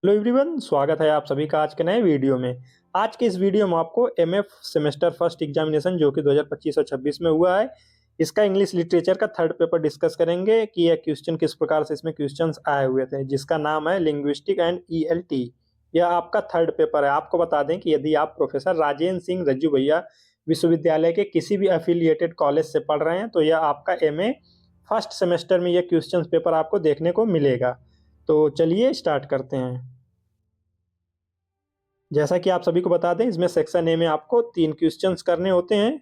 Hello everyone, स्वागत है आप सभी का आज के नए वीडियो में। आज के इस वीडियो में आपको एमएफ सेमेस्टर फर्स्ट एग्जामिनेशन जो कि 2025 और 26 में हुआ है, इसका इंग्लिश लिटरेचर का थर्ड पेपर डिस्कस करेंगे कि यह क्वेश्चन किस प्रकार से इसमें क्वेश्चंस आए हुए थे, जिसका नाम है लिंग्विस्टिक एंड ईएलटी। यह आपका थर्ड पेपर है। आपको बता दें कि यदि आप प्रोफेसर राजेंद्र सिंह रज्जू भैया विश्वविद्यालय के किसी भी एफिलिएटेड कॉलेज से पढ़ रहे हैं तो यह आपका एमए फर्स्ट सेमेस्टर में यह क्वेश्चन पेपर आपको देखने को मिलेगा। तो चलिए स्टार्ट करते हैं। जैसा कि आप सभी को बता दें, इसमें सेक्शन ए में आपको 3 क्वेश्चंस करने होते हैं,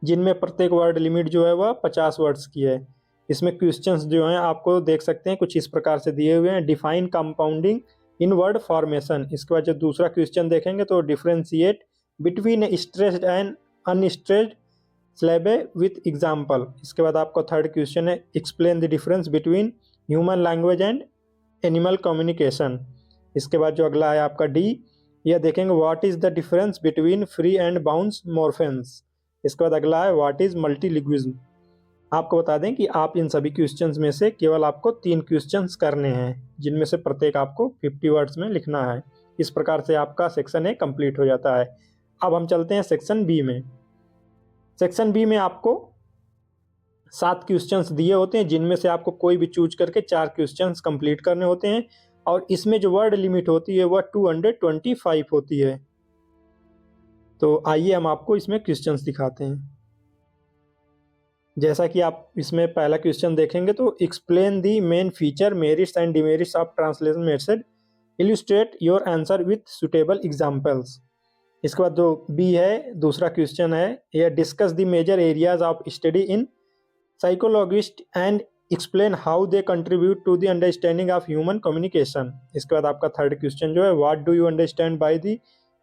जिनमें प्रत्येक वर्ड लिमिट जो है वह 50 वर्ड्स की है। इसमें क्वेश्चंस जो हैं आपको देख सकते हैं कुछ इस प्रकार से दिए हुए हैं। Define compounding in word formation. इसके बाद जो दूसरा क्वेश्चन देखेंगे तो differentiate between stressed and unstressed syllable with example. इसके बाद आपका थर्ड क्वेश्चन है explain the difference between human language and animal communication. इसके बाद जो अगला है आपका डी, यह देखेंगे what is the difference between free and bound morphemes. इसके बाद अगला है व्हाट इज मल्टीलिंग्विज्म। आपको बता दें कि आप इन सभी क्वेश्चंस में से केवल आपको 3 क्वेश्चंस करने हैं, जिनमें से प्रत्येक आपको 50 वर्ड्स में लिखना है। इस प्रकार से आपका सेक्शन ए कंप्लीट हो जाता है। अब हम चलते हैं सेक्शन बी में। सेक्शन बी में आपको 7 क्वेश्चंस दिए होते हैं, जिनमें से आपको कोई भी चूज करके 4 क्वेश्चंस कंप्लीट करने होते हैं, और इसमें जो वर्ड लिमिट होती है वह 225 होती है। तो आइए हम आपको इसमें क्वेश्चंस दिखाते हैं। जैसा कि आप इसमें पहला क्वेश्चन देखेंगे तो explain the main feature merits and demerits of translation method, illustrate your answer with suitable examples. इसके बाद जो बी है, दूसरा क्वेश्चन है, यह discuss the major areas of study in psychologist and explain how they contribute to the understanding of human communication. इसके बाद आपका थर्ड क्वेश्चन जो है what do you understand by the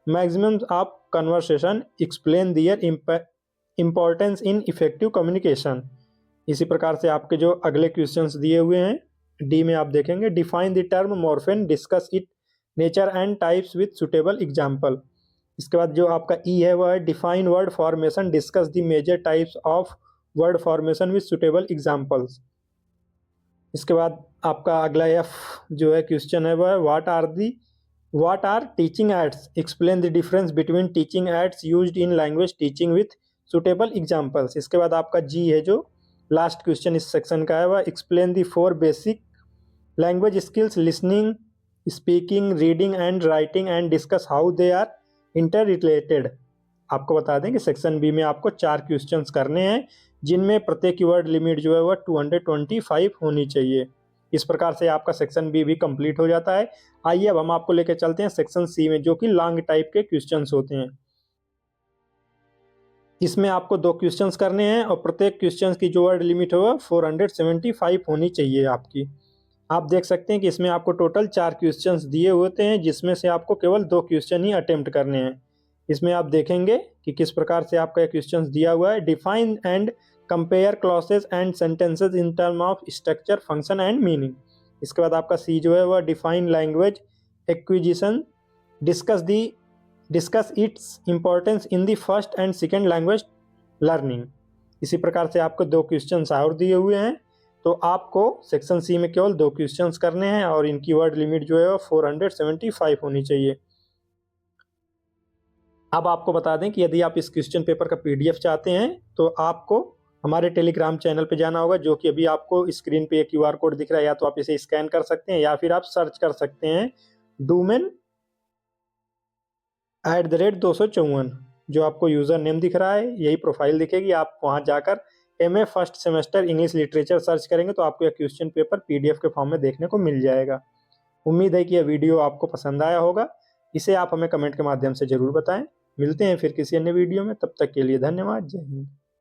maximum of conversation, explain their importance in effective communication. इसी प्रकार से आपके जो अगले क्वेश्चंस दिए हुए हैं डी में आप देखेंगे define the term morpheme, discuss it nature and types with suitable example. इसके बाद जो आपका ई है वह है define word formation, discuss the major types of word formation with suitable examples. इसके बाद आपका अगला एफ जो है क्वेश्चन है वह what are teaching aids, explain the difference between teaching aids used in language teaching with suitable examples. इसके बाद आपका जी है जो लास्ट क्वेश्चन इस सेक्शन का है वह explain the 4 basic language skills listening, speaking, reading and writing and discuss how they are interrelated. आपको बता दें कि सेक्शन बी में आपको 4 क्वेश्चंस करने हैं, जिनमें प्रत्येक की वर्ड लिमिट जो है वह 225 होनी चाहिए। इस प्रकार से आपका सेक्शन बी भी कंप्लीट हो जाता है। आइए अब हम आपको लेकर चलते हैं सेक्शन सी में, जो कि लॉन्ग टाइप के क्वेश्चंस होते हैं। इसमें आपको 2 क्वेश्चंस करने हैं और प्रत्येक क्वेश्चंस की जो वर्ड लिमिट है वह 475 होनी चाहिए आपकी। आप देख सकते हैं कि इसमें आपको टोटल 4 क्वेश्चंस दिए होते हैं, जिसमें से आपको केवल 2 क्वेश्चन ही अटेम्प्ट करने हैं। इसमें आप देखेंगे कि किस प्रकार से आपका यह क्वेश्चन दिया हुआ है। Define and compare clauses and sentences in term of structure, function and meaning. इसके बाद आपका सी जो है वह define language acquisition, discuss its importance in the first and second language learning. इसी प्रकार से आपको 2 क्वेश्चन और दिए हुए हैं। तो आपको सेक्शन सी में केवल 2 क्वेश्चंस करने हैं और इनकी वर्ड लिमिट जो है वो 475 होनी चाहिए। अब आपको बता दें कि यदि आप इस क्वेश्चन पेपर का पीडीएफ चाहते हैं तो आपको हमारे टेलीग्राम चैनल पे जाना होगा, जो कि अभी आपको स्क्रीन पे एक क्यूआर कोड दिख रहा है, या तो आप इसे स्कैन कर सकते हैं या फिर आप सर्च कर सकते हैं डूमेन @254। जो आपको यूज़र नेम दिख रहा है यही प्रोफाइल दिखेगी। आप वहां जाकर MA first semester English literature search करेंगे तो आपको यह क्वेश्चन पेपर पीडीएफ के फॉर्म में देखने को मिल जाएगा। उम्मीद है कि यह वीडियो आपको पसंद आया होगा। इसे आप हमें कमेंट के माध्यम से ज़रूर बताएं। मिलते हैं फिर किसी अन्य वीडियो में, तब तक के लिए धन्यवाद। जय हिंद।